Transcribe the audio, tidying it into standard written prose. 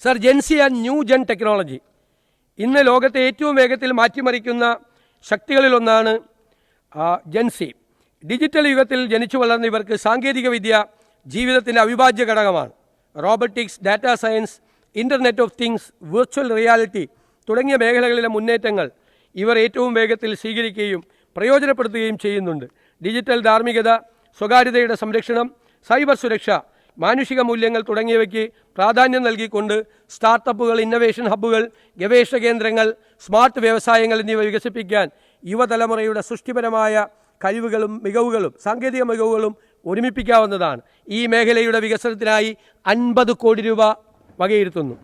Sir, Gen Z and new gen technology ഇന്ന് ലോകത്തെ ഏറ്റവും വേഗത്തിൽ മാറ്റിമറിക്കുന്ന ശക്തികളിലൊന്നാണ് ജെൻസി. ഡിജിറ്റൽ യുഗത്തിൽ ജനിച്ചു വളർന്ന ഇവർക്ക് സാങ്കേതികവിദ്യ ജീവിതത്തിൻ്റെ അവിഭാജ്യ ഘടകമാണ്. Robotics, data science, internet of things, virtual reality തുടങ്ങിയ മേഖലകളിലെ മുന്നേറ്റങ്ങൾ ഇവർ ഏറ്റവും വേഗത്തിൽ സ്വീകരിക്കുകയും പ്രയോജനപ്പെടുത്തുകയും ചെയ്യുന്നുണ്ട്. ഡിജിറ്റൽ ധാർമ്മികത, സ്വകാര്യതയുടെ സംരക്ഷണം, സൈബർ സുരക്ഷ, മാനുഷിക മൂല്യങ്ങൾ തുടങ്ങിയവയ്ക്ക് പ്രാധാന്യം നൽകിക്കൊണ്ട് സ്റ്റാർട്ടപ്പുകൾ, ഇന്നവേഷൻ ഹബ്ബുകൾ, ഗവേഷണ കേന്ദ്രങ്ങൾ, സ്മാർട്ട് വ്യവസായങ്ങൾ എന്നിവ വികസിപ്പിക്കാൻ യുവതലമുറയുടെ സൃഷ്ടിപരമായ കഴിവുകളും മികവുകളും സാങ്കേതിക മികവുകളും ഒരുമിപ്പിക്കാവുന്നതാണ്. ഈ മേഖലയുടെ വികസനത്തിനായി 50 കോടി രൂപ വകയിരുത്തുന്നു.